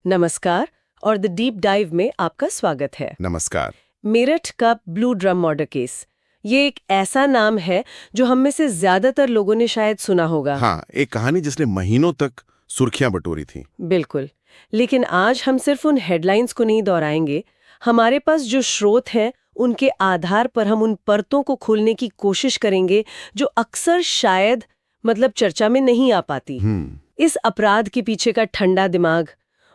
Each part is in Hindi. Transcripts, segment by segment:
नमस्कार और द डीप डाइव में आपका स्वागत है। नमस्कार। मेरठ का ब्लू ड्रम मर्डर केस, ये एक ऐसा नाम है जो हम में से ज्यादातर लोगों ने शायद सुना होगा। हाँ, एक कहानी जिसने महीनों तक सुर्खियां बटोरी थी। बिल्कुल, लेकिन आज हम सिर्फ उन हेडलाइंस को नहीं दोहराएंगे। हमारे पास जो स्रोत हैं उनके आधार पर हम उन परतों को खोलने की कोशिश करेंगे जो अक्सर शायद चर्चा में नहीं आ पाती। इस अपराध के पीछे का ठंडा दिमाग,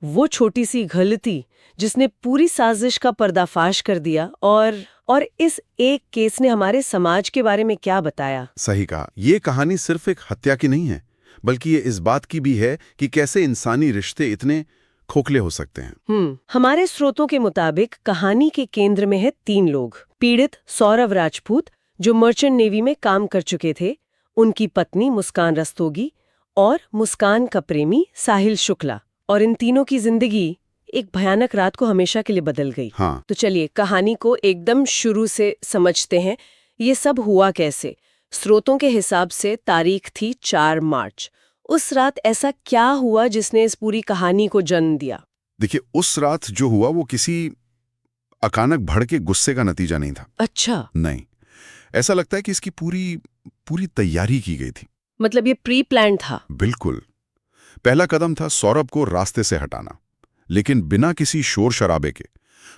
वो छोटी सी गलती जिसने पूरी साजिश का पर्दाफाश कर दिया, और इस एक केस ने हमारे समाज के बारे में क्या बताया। सही कहा, ये कहानी सिर्फ एक हत्या की नहीं है, बल्कि ये इस बात की भी है कि कैसे इंसानी रिश्ते इतने खोखले हो सकते हैं। हमारे स्रोतों के मुताबिक कहानी के केंद्र में है 3 लोग। पीड़ित सौरभ राजपूत, जो मर्चेंट नेवी में काम कर चुके थे, उनकी पत्नी मुस्कान रस्तोगी और मुस्कान का प्रेमी साहिल शुक्ला। और इन तीनों की जिंदगी एक भयानक रात को हमेशा के लिए बदल गई। हाँ। तो चलिए कहानी को एकदम शुरू से समझते हैं। ये सब हुआ कैसे? स्रोतों के हिसाब से तारीख थी 4 मार्च। उस रात ऐसा क्या हुआ जिसने इस पूरी कहानी को जन्म दिया? देखिए, उस रात जो हुआ वो किसी अचानक भड़के गुस्से का नतीजा नहीं था। अच्छा। नहीं, ऐसा लगता है कि इसकी पूरी तैयारी की गई थी। मतलब ये प्री प्लान था? बिल्कुल। पहला कदम था सौरभ को रास्ते से हटाना, लेकिन बिना किसी शोर शराबे के।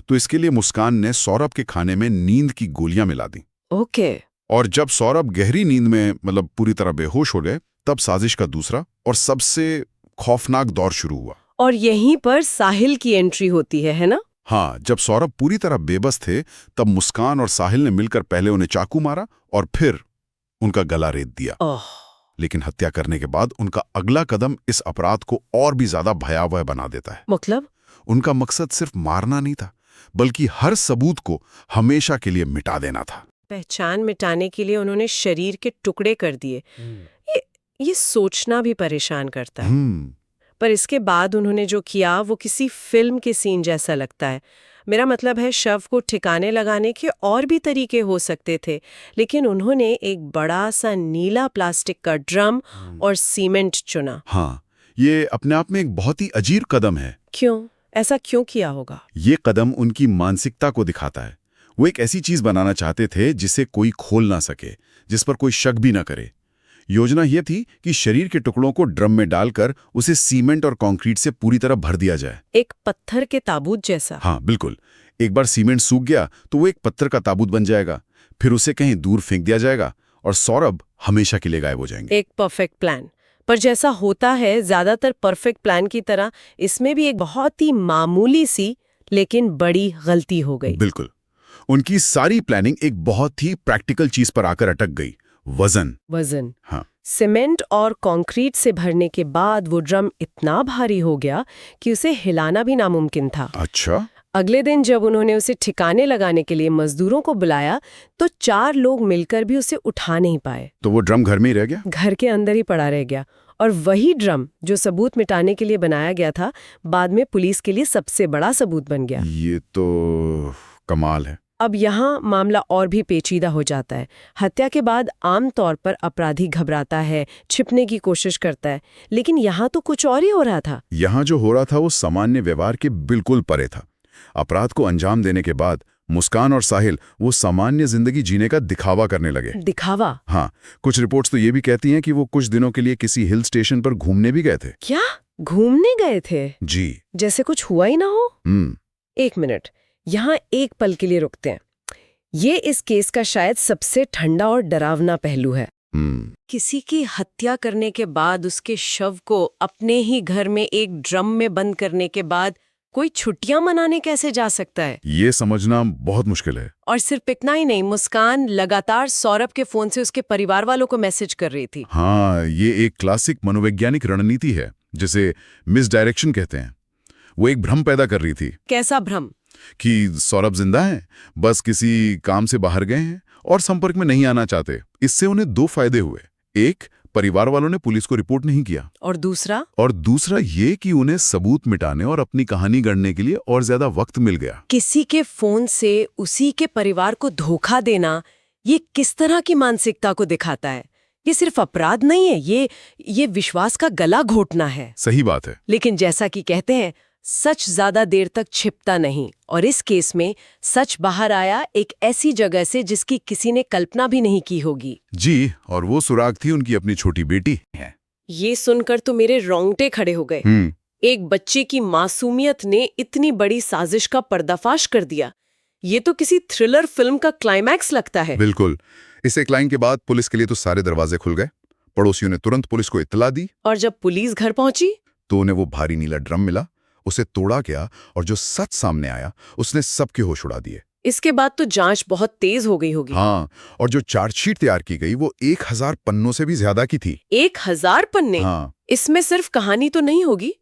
तो इसके लिए मुस्कान ने सौरभ के खाने में नींद की गोलियां मिला दी। ओके। और जब सौरभ गहरी नींद में पूरी तरह बेहोश हो गए, तब साजिश का दूसरा और सबसे खौफनाक दौर शुरू हुआ। और यहीं पर साहिल की एंट्री होती है ना? हाँ, जब सौरभ पूरी तरह बेबस थे, तब मुस्कान और साहिल ने मिलकर पहले उन्हें चाकू मारा और फिर उनका गला रेत दिया। लेकिन हत्या करने के बाद उनका अगला कदम इस अपराध को और भी ज्यादा भयावह बना देता है। मतलब? उनका मकसद सिर्फ मारना नहीं था, बल्कि हर सबूत को हमेशा के लिए मिटा देना था। पहचान मिटाने के लिए उन्होंने शरीर के टुकड़े कर दिए। ये सोचना भी परेशान करता है। पर इसके बाद उन्होंने जो किया वो किसी फिल्म के सीन जैसा लगता है। मेरा मतलब है, शव को ठिकाने लगाने के और भी तरीके हो सकते थे, लेकिन उन्होंने एक बड़ा सा नीला प्लास्टिक का ड्रम और सीमेंट चुना। हाँ, ये अपने आप में एक बहुत ही अजीब कदम है। क्यों? ऐसा क्यों किया होगा? ये कदम उनकी मानसिकता को दिखाता है। वो एक ऐसी चीज बनाना चाहते थे जिसे कोई खोल ना सके, जिस पर कोई शक भी ना करे। योजना ये थी कि शरीर के टुकड़ों को ड्रम में डालकर उसे सीमेंट और कंक्रीट से पूरी तरह भर दिया जाए। एक पत्थर के ताबूत जैसा? हाँ, बिल्कुल। एक बार सीमेंट सूख गया तो वो एक पत्थर का ताबूत बन जाएगा, फिर उसे कहीं दूर फेंक दिया जाएगा और सौरभ हमेशा के लिए गायब हो जाएंगे। एक परफेक्ट प्लान। पर जैसा होता है ज्यादातर परफेक्ट प्लान की तरह, इसमें भी एक बहुत ही मामूली सी लेकिन बड़ी गलती हो गई। बिल्कुल। उनकी सारी प्लानिंग एक बहुत ही प्रैक्टिकल चीज पर आकर अटक गई। वजन। हाँ। सीमेंट और कंक्रीट से भरने के बाद वो ड्रम इतना भारी हो गया कि उसे हिलाना भी नामुमकिन था। अच्छा। अगले दिन जब उन्होंने उसे ठिकाने लगाने के लिए मजदूरों को बुलाया, तो 4 लोग मिलकर भी उसे उठा नहीं पाए। तो वो ड्रम घर में ही रह गया? घर के अंदर ही पड़ा रह गया। और वही ड्रम जो सबूत मिटाने के लिए बनाया गया था, बाद में पुलिस के लिए सबसे बड़ा सबूत बन गया। ये तो कमाल है। अब यहाँ मामला और भी पेचीदा हो जाता है। हत्या के बाद आमतौर पर अपराधी घबराता है, छिपने की कोशिश करता है, लेकिन यहाँ तो कुछ और ही हो रहा था। यहाँ जो हो रहा था वो सामान्य व्यवहार के बिल्कुल परे था। अपराध को अंजाम देने के बाद मुस्कान और साहिल वो सामान्य जिंदगी जीने का दिखावा करने लगे। दिखावा? हाँ, कुछ रिपोर्ट्स तो ये भी कहती हैं कि वो कुछ दिनों के लिए किसी हिल स्टेशन पर घूमने भी गए थे। क्या? घूमने गए थे? जी। जैसे कुछ हुआ ही ना हो। 1 मिनट, यहाँ एक पल के लिए रुकते हैं। ये इस केस का शायद सबसे ठंडा और डरावना पहलू है। किसी की हत्या करने के बाद उसके शव को अपने ही घर में एक ड्रम में बंद करने के बाद कोई छुट्टियां मनाने कैसे जा सकता है? ये समझना बहुत मुश्किल है। और सिर्फ इतना ही नहीं, मुस्कान लगातार सौरभ के फोन से उसके परिवार वालों को मैसेज कर रही थी। हाँ, ये एक क्लासिक मनोवैज्ञानिक रणनीति है जिसे मिसडायरेक्शन कहते हैं। वो एक भ्रम पैदा कर रही थी। कैसा भ्रम? कि सौरभ जिंदा है, बस किसी काम से बाहर गए हैं और संपर्क में नहीं आना चाहते। इससे उन्हें 2 फायदे हुए। एक, परिवार वालों ने पुलिस को रिपोर्ट नहीं किया। और दूसरा ये कि उन्हें सबूत मिटाने और अपनी कहानी गढ़ने के लिए और ज्यादा वक्त मिल गया। किसी के फोन से उसी के परिवार को धोखा देना, ये किस तरह की मानसिकता को दिखाता है? ये सिर्फ अपराध नहीं है, ये विश्वास का गला घोटना है। सही बात है। लेकिन जैसा कि कहते हैं, सच ज्यादा देर तक छिपता नहीं, और इस केस में सच बाहर आया एक ऐसी जगह से जिसकी किसी ने कल्पना भी नहीं की होगी। जी, और वो सुराग थी उनकी अपनी छोटी बेटी है। ये सुनकर तो मेरे रोंगटे खड़े हो गए। एक बच्चे की मासूमियत ने इतनी बड़ी साजिश का पर्दाफाश कर दिया। ये तो किसी थ्रिलर फिल्म का क्लाइमैक्स लगता है। बिल्कुल। इस एक लाइन के बाद पुलिस के लिए तो सारे दरवाजे खुल गए। पड़ोसियों ने तुरंत पुलिस को इत्तला दी, और जब पुलिस घर पहुंची तो उन्हें वो भारी नीला ड्रम मिला। उसे तोड़ा गया और जो सच सामने आया उसने सबके होश उड़ा दिए। इसके बाद तो जांच बहुत तेज हो गई होगी। हाँ, और जो चार्जशीट तैयार की गई वो 1000 पन्नों से भी ज्यादा की थी। 1000 पन्ने? हाँ। इसमें सिर्फ कहानी तो नहीं होगी।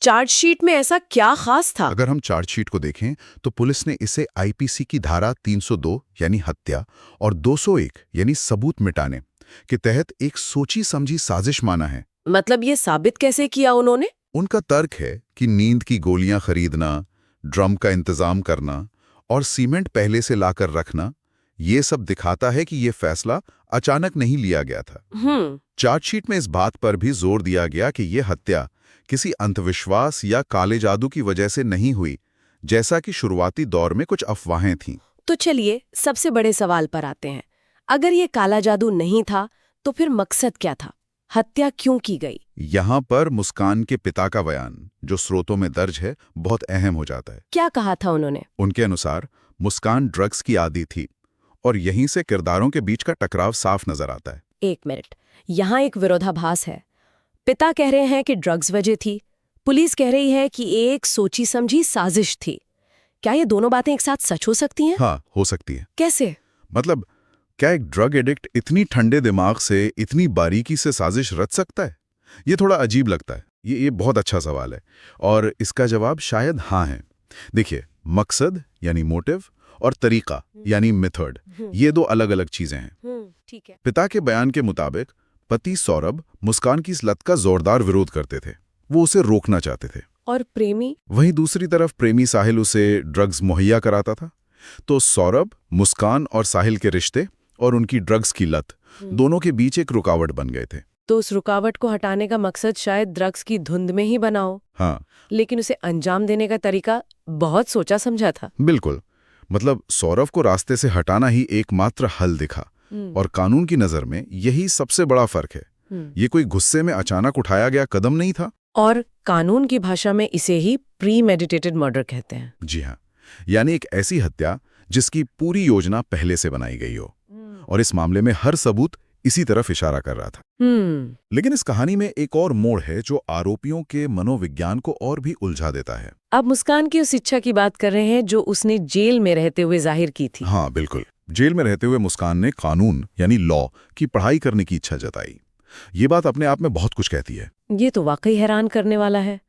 चार्जशीट में ऐसा क्या खास था? अगर हम चार्जशीट को देखें तो पुलिस ने इसे आईपीसी की धारा 302 यानी हत्या और 201 यानी सबूत मिटाने के तहत एक सोची समझी साजिश माना है। मतलब ये साबित कैसे किया उन्होंने? उनका तर्क है कि नींद की गोलियां खरीदना, ड्रम का इंतजाम करना और सीमेंट पहले से लाकर रखना, ये सब दिखाता है कि ये फैसला अचानक नहीं लिया गया था। चार्जशीट में इस बात पर भी जोर दिया गया कि ये हत्या किसी अंधविश्वास या काले जादू की वजह से नहीं हुई, जैसा कि शुरुआती दौर में कुछ अफवाहें थीं। तो चलिए सबसे बड़े सवाल पर आते हैं। अगर ये काला जादू नहीं था तो फिर मकसद क्या था? हत्या क्यों की गई? यहाँ पर मुस्कान के पिता का बयान, जो स्रोतों में दर्ज है, बहुत अहम हो जाता है। क्या कहा था उन्होंने? उनके अनुसार मुस्कान ड्रग्स की आदी थी और यहीं से किरदारों के बीच का टकराव साफ नजर आता है। एक मिनट, यहाँ एक विरोधाभास है। पिता कह रहे हैं कि ड्रग्स वजह थी, पुलिस कह रही है कि एक सोची समझी साजिश थी। क्या ये दोनों बातें एक साथ सच हो सकती हैं? हाँ, हो सकती है। कैसे? मतलब क्या एक ड्रग एडिक्ट इतनी ठंडे दिमाग से इतनी बारीकी से साजिश रच सकता है? ये थोड़ा अजीब लगता है। ये बहुत अच्छा सवाल है और इसका जवाब शायद हाँ है। देखिए, मकसद यानी मोटिव और तरीका यानी मेथड, ये दो अलग अलग चीजें हैं। ठीक है। पिता के बयान के मुताबिक पति सौरभ मुस्कान की इस लत का जोरदार विरोध करते थे। वो उसे रोकना चाहते थे। और प्रेमी? वहीं दूसरी तरफ प्रेमी साहिल उसे ड्रग्स मुहैया कराता था। तो सौरभ, मुस्कान और साहिल के रिश्ते और उनकी ड्रग्स की लत, दोनों के बीच एक रुकावट बन गए थे। तो उस रुकावट को हटाने का मकसद शायद ड्रग्स की धुंध में ही बना हो। हाँ, लेकिन उसे अंजाम देने का तरीका बहुत सोचा समझा था। बिल्कुल। मतलब सौरभ को रास्ते से हटाना ही एकमात्र हल दिखा और कानून की नजर में यही सबसे बड़ा फर्क है। ये कोई गुस्से में अचानक उठाया गया कदम नहीं था। और कानून की भाषा में इसे ही प्री मेडिटेटेड मर्डर कहते हैं। जी हाँ, यानी एक ऐसी हत्या जिसकी पूरी योजना पहले से बनाई गई हो। और इस मामले में हर सबूत इसी तरफ इशारा कर रहा था। लेकिन इस कहानी में एक और मोड़ है जो आरोपियों के मनोविज्ञान को और भी उलझा देता है। अब मुस्कान की उस इच्छा की बात कर रहे हैं जो उसने जेल में रहते हुए जाहिर की थी। हाँ, बिल्कुल। जेल में रहते हुए मुस्कान ने कानून यानी लॉ की पढ़ाई करने की इच्छा जताई। ये बात अपने आप में बहुत कुछ कहती है। ये तो वाकई हैरान करने वाला है।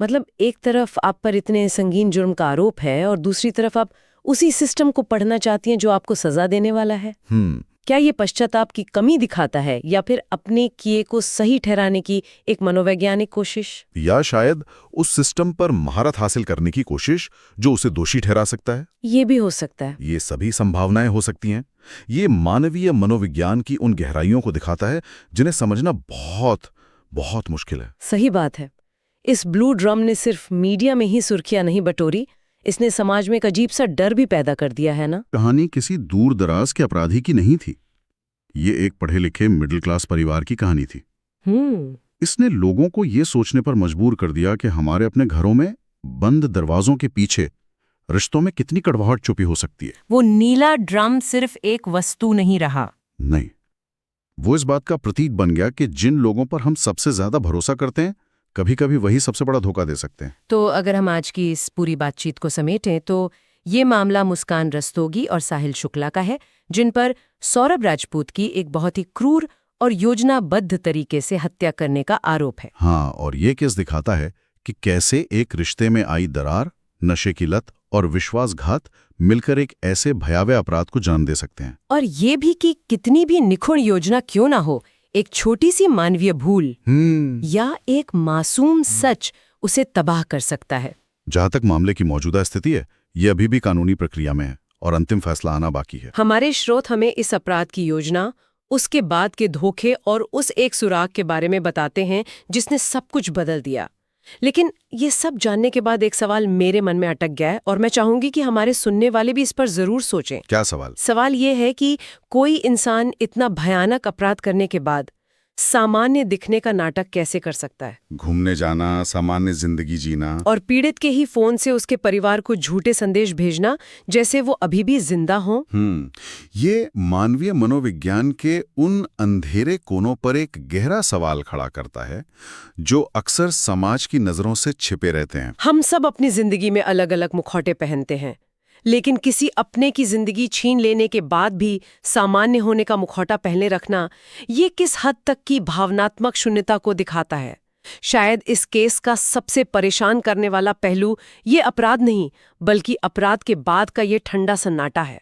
मतलब एक तरफ आप पर इतने संगीन जुर्म का आरोप है और दूसरी तरफ आप उसी सिस्टम को पढ़ना चाहती हैं जो आपको सजा देने वाला है। क्या ये पश्चाताप की कमी दिखाता है या फिर अपने किए को सही ठहराने की एक मनोवैज्ञानिक कोशिश? या शायद उस सिस्टम पर महारत हासिल करने की कोशिश जो उसे दोषी ठहरा सकता है? ये भी हो सकता है। ये सभी संभावनाएं हो सकती हैं। ये मानवीय मनोविज्ञान की उन गहराइयों को दिखाता है जिन्हें समझना बहुत बहुत मुश्किल है। सही बात है। इस ब्लू ड्रम ने सिर्फ मीडिया में ही सुर्खियां नहीं बटोरी, इसने समाज में एक अजीब सा डर भी पैदा कर दिया है ना। कहानी किसी दूर दराज के अपराधी की नहीं थी। ये एक पढ़े लिखे मिडिल क्लास परिवार की कहानी थी। इसने लोगों को ये सोचने पर मजबूर कर दिया कि हमारे अपने घरों में बंद दरवाजों के पीछे रिश्तों में कितनी कड़वाहट छुपी हो सकती है। वो नीला ड्रम सिर्फ एक वस्तु नहीं रहा। नहीं, वो इस बात का प्रतीक बन गया कि जिन लोगों पर हम सबसे ज्यादा भरोसा करते हैं, कभी कभी वही सबसे बड़ा धोखा दे सकते हैं। तो अगर हम आज की इस पूरी बातचीत को समेटें तो ये मामला मुस्कान रस्तोगी और साहिल शुक्ला का है, जिन पर सौरभ राजपूत की एक बहुत ही क्रूर और योजनाबद्ध तरीके से हत्या करने का आरोप है। हाँ, और ये केस दिखाता है कि कैसे एक रिश्ते में आई दरार, नशे की लत और विश्वासघात मिलकर एक ऐसे भयावह अपराध को जन्म दे सकते हैं। और ये भी कि कितनी भी निखुण योजना क्यों ना हो, एक छोटी सी मानवीय भूल या एक मासूम सच उसे तबाह कर सकता है। जहां तक मामले की मौजूदा स्थिति है, ये अभी भी कानूनी प्रक्रिया में है और अंतिम फैसला आना बाकी है। हमारे स्रोत हमें इस अपराध की योजना, उसके बाद के धोखे और उस एक सुराग के बारे में बताते हैं जिसने सब कुछ बदल दिया। लेकिन ये सब जानने के बाद एक सवाल मेरे मन में अटक गया है और मैं चाहूंगी कि हमारे सुनने वाले भी इस पर जरूर सोचें। क्या सवाल? सवाल ये है कि कोई इंसान इतना भयानक अपराध करने के बाद सामान्य दिखने का नाटक कैसे कर सकता है? घूमने जाना, सामान्य जिंदगी जीना, और पीड़ित के ही फोन से उसके परिवार को झूठे संदेश भेजना जैसे वो अभी भी जिंदा हो। ये मानवीय मनोविज्ञान के उन अंधेरे कोनों पर एक गहरा सवाल खड़ा करता है जो अक्सर समाज की नजरों से छिपे रहते हैं। हम सब अपनी जिंदगी में अलग अलग मुखौटे पहनते हैं, लेकिन किसी अपने की जिंदगी छीन लेने के बाद भी सामान्य होने का मुखौटा पहने रखना, ये किस हद तक की भावनात्मक शून्यता को दिखाता है? शायद इस केस का सबसे परेशान करने वाला पहलू ये अपराध नहीं, बल्कि अपराध के बाद का ये ठंडा सन्नाटा है।